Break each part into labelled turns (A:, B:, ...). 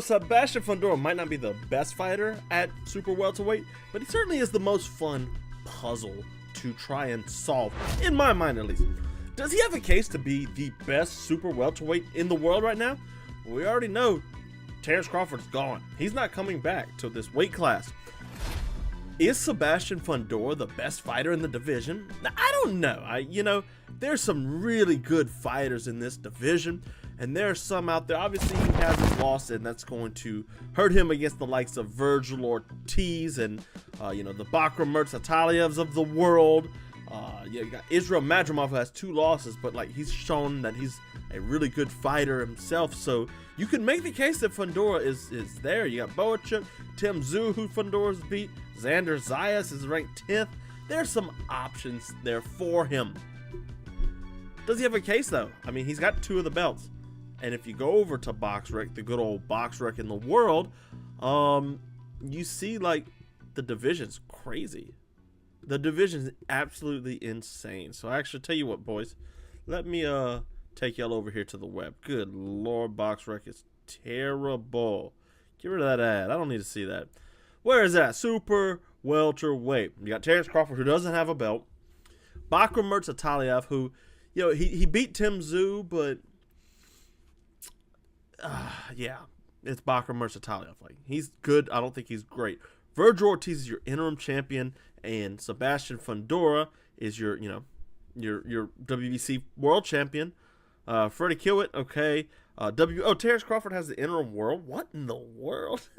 A: Sebastian Fundora might not be the best fighter at super welterweight, but he certainly is the most fun puzzle to try and solve, in my mind at least. Does he have a case to be the best super welterweight in the world right now? We already know Terence Crawford's gone. He's not coming back to this weight class. Is Sebastian Fundora the best fighter in the division? I don't know. There's some really good fighters in this division, and there's some out there. Obviously, he has his loss, and that's going to hurt him against the likes of Vergil Ortiz and, the Bakhram Murtazalievs of the world. You got Israel Madrimov, who has 2 losses, but he's shown that he's a really good fighter himself. So you can make the case that Fundora is there. You got Boachuk, Tim Tszyu, who Fundora's beat. Xander Zayas is ranked 10th. There's some options there for him. Does he have a case though? I mean, he's got 2 of the belts. And if you go over to BoxRec, the good old BoxRec in the world, you see the division's crazy. The division's absolutely insane. So I actually tell you what, boys, let me take y'all over here to the web. Good Lord, BoxRec is terrible. Get rid of that ad. I don't need to see that. Where is that? Super welterweight. You got Terence Crawford, who doesn't have a belt. Bakhram Murtazaliev, who, he beat Tim Tszyu, but yeah, it's Bakhram Murtazaliev. He's good. I don't think he's great. Vergil Ortiz is your interim champion, and Sebastian Fundora is your WBC world champion. Freddie Kiewit, okay. Terence Crawford has the interim world. What in the world?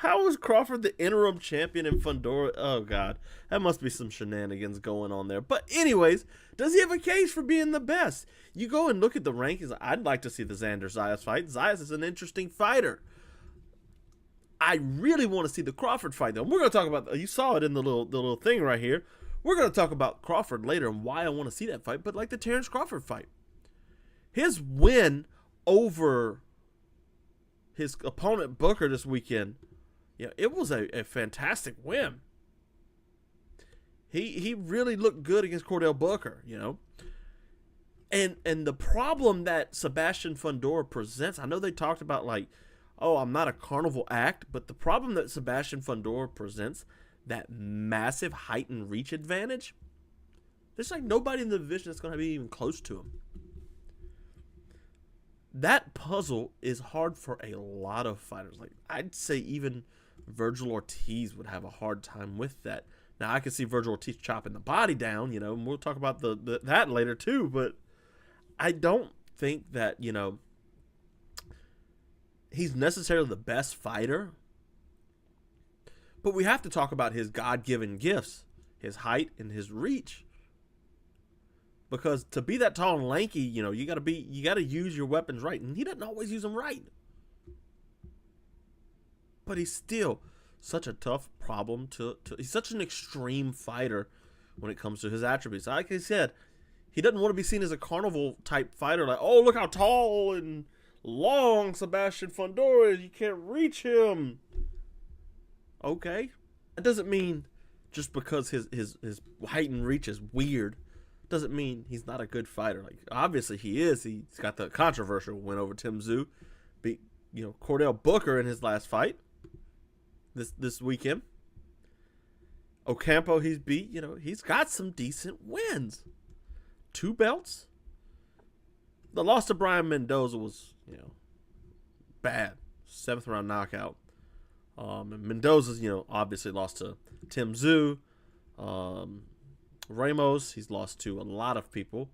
A: How is Crawford the interim champion and Fundora? Oh, God. That must be some shenanigans going on there. But anyways, does he have a case for being the best? You go and look at the rankings. I'd like to see the Xander Zayas fight. Zayas is an interesting fighter. I really want to see the Crawford fight, though. We're going to talk about, you saw it in the little thing right here. We're going to talk about Crawford later and why I want to see that fight. But the Terence Crawford fight, his win over his opponent Booker this weekend, it was a fantastic win. He really looked good against Chordale Booker, And the problem that Sebastian Fundora presents, I know they talked about I'm not a carnival act, but the problem that Sebastian Fundora presents, that massive height and reach advantage, there's nobody in the division that's going to be even close to him. That puzzle is hard for a lot of fighters. I'd say even Vergil Ortiz would have a hard time with that. Now, I can see Vergil Ortiz chopping the body down, and we'll talk about that later too, but I don't think that, he's necessarily the best fighter. But we have to talk about his God-given gifts, his height and his reach. Because to be that tall and lanky, you got to use your weapons right, and he doesn't always use them right. But he's still such a tough problem he's such an extreme fighter when it comes to his attributes. Like I said, he doesn't want to be seen as a carnival type fighter, oh, look how tall and long Sebastian Fundora is, you can't reach him. Okay. That doesn't mean just because his height and reach is weird, doesn't mean he's not a good fighter. Obviously he is. He's got the controversial win over Tim Tszyu, beat Chordale Booker in his last fight this weekend. Ocampo he's beat. He's got some decent wins. 2 belts. The loss to Brian Mendoza was bad. 7th round knockout. And Mendoza's obviously lost to Tim Tszyu. Ramos, he's lost to a lot of people.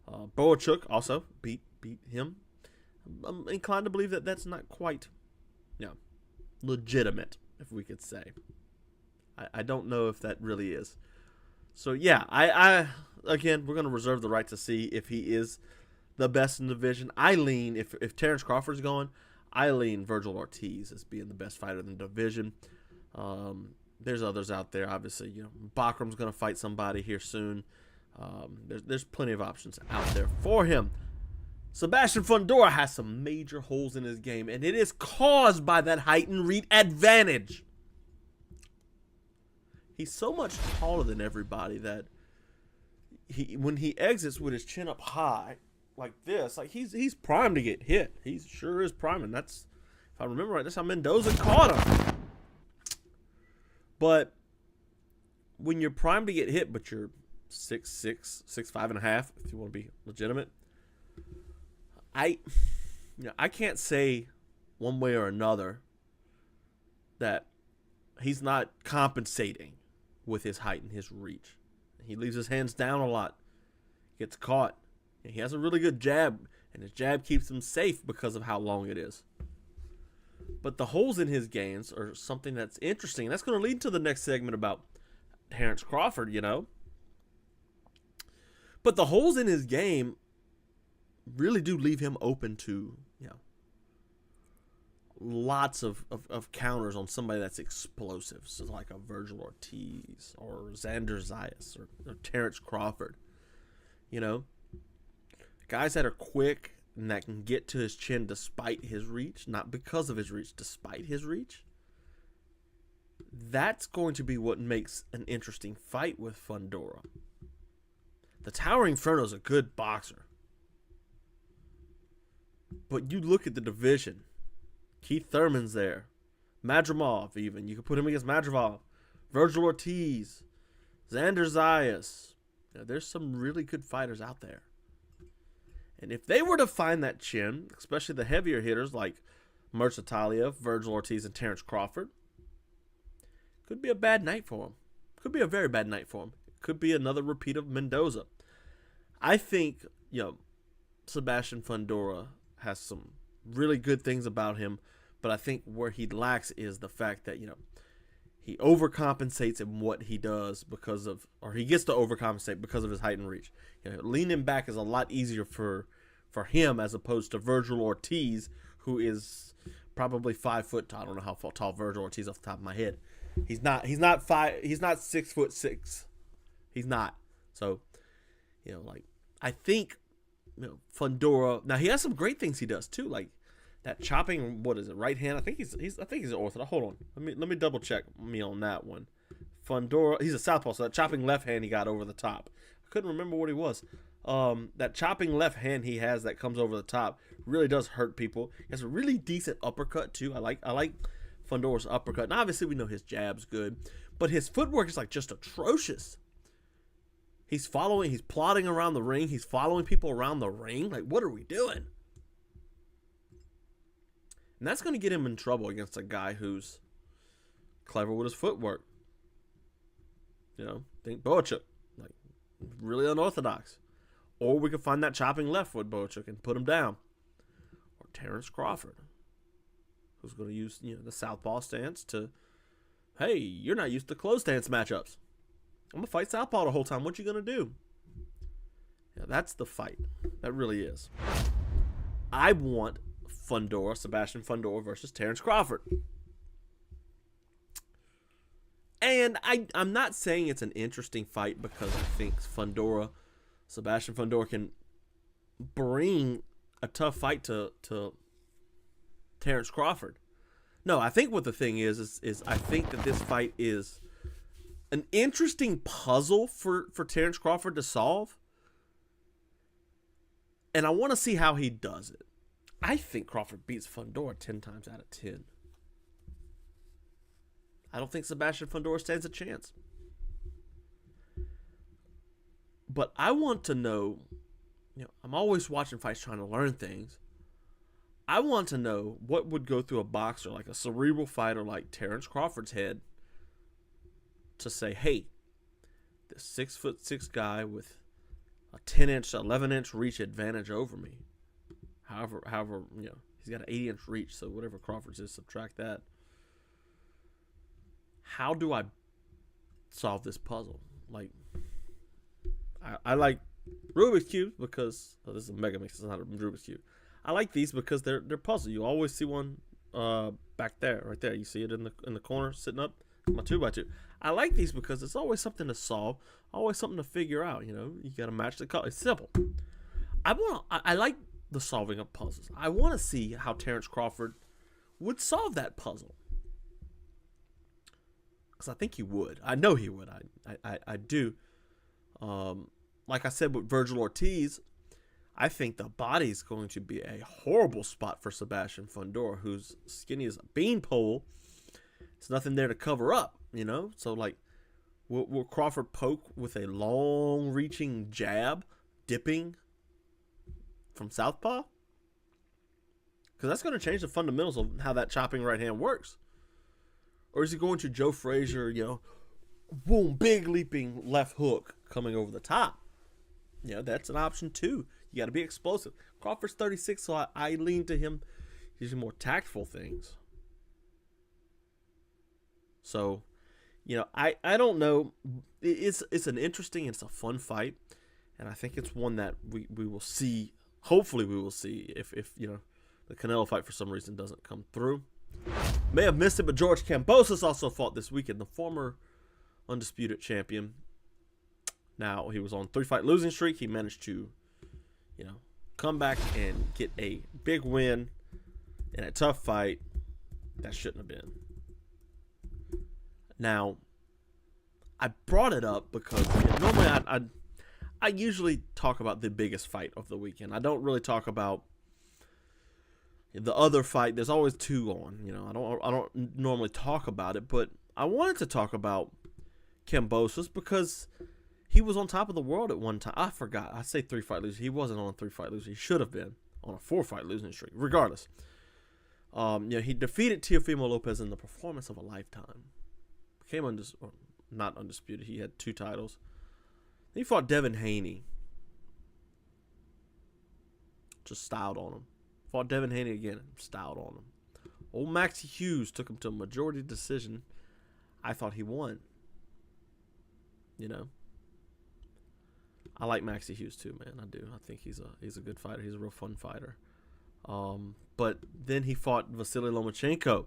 A: Boachuk also beat him. I'm inclined to believe that that's not quite legitimate, if we could say. I don't know if that really is. So yeah, I again, we're going to reserve the right to see if he is the best in the division. I lean, if Terence Crawford's going, I lean Vergil Ortiz as being the best fighter in the division. There's others out there, obviously. Bakhram's going to fight somebody here soon. There's plenty of options out there for him. Sebastian Fundora has some major holes in his game, and it is caused by that height and reach advantage. He's so much taller than everybody that when he exits with his chin up high like this, he's primed to get hit. He sure is primed, and that's If I remember right, that's how Mendoza caught him. But when you're primed to get hit, but you're 6'6", 6'5.5", if you want to be legitimate, I can't say one way or another that he's not compensating with his height and his reach. He leaves his hands down a lot, gets caught. He has a really good jab, and his jab keeps him safe because of how long it is. But the holes in his games are something that's interesting, and that's going to lead to the next segment about Terence Crawford, you know. But the holes in his game really do leave him open to, you know, lots of counters on somebody that's explosive. So like a Vergil Ortiz or Xander Zayas or Terence Crawford. You know, guys that are quick and that can get to his chin despite his reach, not because of his reach, despite his reach. That's going to be what makes an interesting fight with Fundora. The Towering Inferno is a good boxer. But you look at the division. Keith Thurman's there. Madrimov even. You could put him against Madrimov. Vergil Ortiz. Xander Zayas. You know, there's some really good fighters out there. And if they were to find that chin, especially the heavier hitters like Murtazaliev, Vergil Ortiz, and Terence Crawford, could be a bad night for him. Could be a very bad night for him. Could be another repeat of Mendoza. I think, you know, Sebastian Fundora has some really good things about him, but I think where he lacks is the fact that, you know, he overcompensates in what he does because of, or he gets to overcompensate because of his height and reach. You know, leaning back is a lot easier for him as opposed to Vergil Ortiz, who is probably 5 foot tall. I don't know how tall Vergil Ortiz off the top of my head. He's not 6'6". He's not. So, you know, like, I think, you know, Fundora, now he has some great things he does too, like that chopping, what is it, right hand? I think he's an orthodox. Hold on. Let me double check me on that one. Fundora, he's a southpaw, so that chopping left hand he got over the top. I couldn't remember what he was. That chopping left hand he has that comes over the top really does hurt people. He has a really decent uppercut too. I like Fundora's uppercut. And obviously we know his jab's good, but his footwork is like just atrocious. He's plotting around the ring. He's following people around the ring. Like, what are we doing? And that's going to get him in trouble against a guy who's clever with his footwork. You know, think Boachuk. Like, really unorthodox. Or we could find that chopping left with Boachuk and put him down. Or Terence Crawford, who's going to use, you know, the southpaw stance to, hey, you're not used to closed stance matchups. I'm going to fight southpaw the whole time. What you going to do? Yeah, that's the fight. That really is. I want Sebastian Fundora versus Terence Crawford. And I'm not saying it's an interesting fight because I think Sebastian Fundora can bring a tough fight to Terence Crawford. No, I think what the thing is I think that this fight is an interesting puzzle for Terence Crawford to solve. And I want to see how he does it. I think Crawford beats Fundora 10 times out of 10. I don't think Sebastian Fundora stands a chance. But I want to know, you know, I'm always watching fights trying to learn things. I want to know what would go through a boxer, like a cerebral fighter like Terence Crawford's head, to say, hey, this 6'6" guy with a 10-inch, 11-inch reach advantage over me. However, you know, he's got an 80-inch reach, so whatever Crawford's is, subtract that. How do I solve this puzzle? Like, I like Rubik's Cube because, this is a Mega Mix, it's not a Rubik's Cube. I like these because they're puzzle. You always see one back there, right there. You see it in the corner, sitting up. My 2x2. I like these because it's always something to solve, always something to figure out. You know, you got to match the color. It's simple. I like the solving of puzzles. I want to see how Terence Crawford would solve that puzzle, because I think he would. I know he would. I do. Like I said with Vergil Ortiz, I think the body's going to be a horrible spot for Sebastian Fundora, who's skinny as a beanpole. There's nothing there to cover up, you know? So, like, will Crawford poke with a long-reaching jab, dipping from southpaw? Because that's going to change the fundamentals of how that chopping right hand works. Or is he going to Joe Frazier, you know, boom, big leaping left hook coming over the top? You know, that's an option too. You got to be explosive. Crawford's 36, so I lean to him using more tactful things. So, you know, I don't know. It's an interesting, it's a fun fight. And I think it's one that we will see. Hopefully we will see if you know, the Canelo fight for some reason doesn't come through. May have missed it, but George Kambosos also fought this weekend, the former undisputed champion. Now, he was on 3-fight losing streak. He managed to, you know, come back and get a big win in a tough fight that shouldn't have been. Now, I brought it up because normally I usually talk about the biggest fight of the weekend. I don't really talk about the other fight. There's always two on, you know. I don't normally talk about it, but I wanted to talk about Kambosos because he was on top of the world at one time. I forgot. I say 3-fight loser. He wasn't on a 3-fight loser. He should have been on a 4-fight losing streak. Regardless, you know, he defeated Teofimo Lopez in the performance of a lifetime. Became not undisputed. He had 2 titles. He fought Devin Haney. Just styled on him. Fought Devin Haney again. Styled on him. Old Maxie Hughes took him to a majority decision. I thought he won. You know. I like Maxie Hughes too, man. I do. I think he's a good fighter. He's a real fun fighter. But then he fought Vasily Lomachenko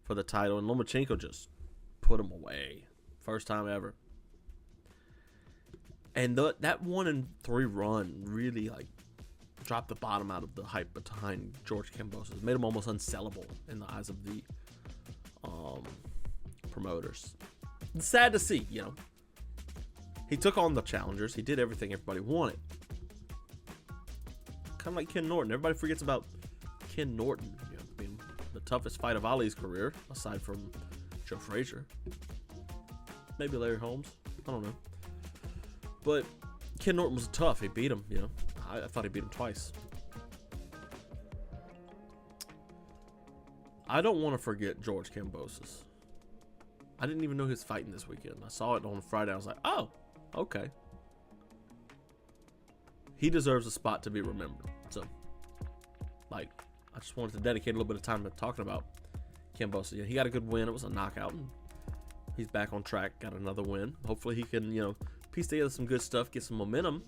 A: for the title, and Lomachenko just put him away. First time ever. And that 1-3 run really, like, dropped the bottom out of the hype behind George Kambosos. Made him almost unsellable in the eyes of the promoters. It's sad to see, you know. He took on the challengers. He did everything everybody wanted. Kind of like Ken Norton. Everybody forgets about Ken Norton, you know, being the toughest fight of Ali's career, aside from Joe Frazier. Maybe Larry Holmes. I don't know. But Ken Norton was tough. He beat him, you know. I thought he beat him twice. I don't want to forget George Kambosos. I didn't even know he was fighting this weekend. I saw it on Friday. I was like, oh, okay. He deserves a spot to be remembered. So, like, I just wanted to dedicate a little bit of time to talking about Kambosos. You know, he got a good win. It was a knockout. And he's back on track. Got another win. Hopefully he can, you know, piece together some good stuff, get some momentum.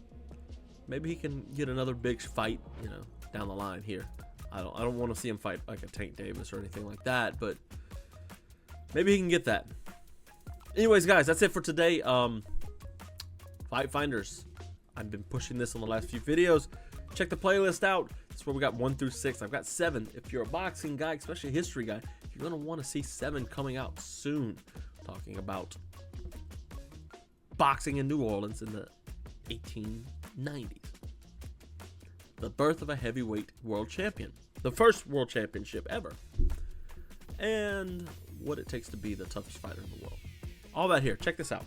A: Maybe he can get another big fight, you know, down the line here. I don't want to see him fight like a Tank Davis or anything like that, but maybe he can get that. Anyways, guys, that's it for today. Fight Finders. I've been pushing this on the last few videos. Check the playlist out. That's where we got 1 through 6. I've got 7. If you're a boxing guy, especially a history guy, you're going to want to see 7 coming out soon. Talking about boxing in New Orleans in the 1890s. The birth of a heavyweight world champion. The first world championship ever. And what it takes to be the toughest fighter in the world. All that here. Check this out.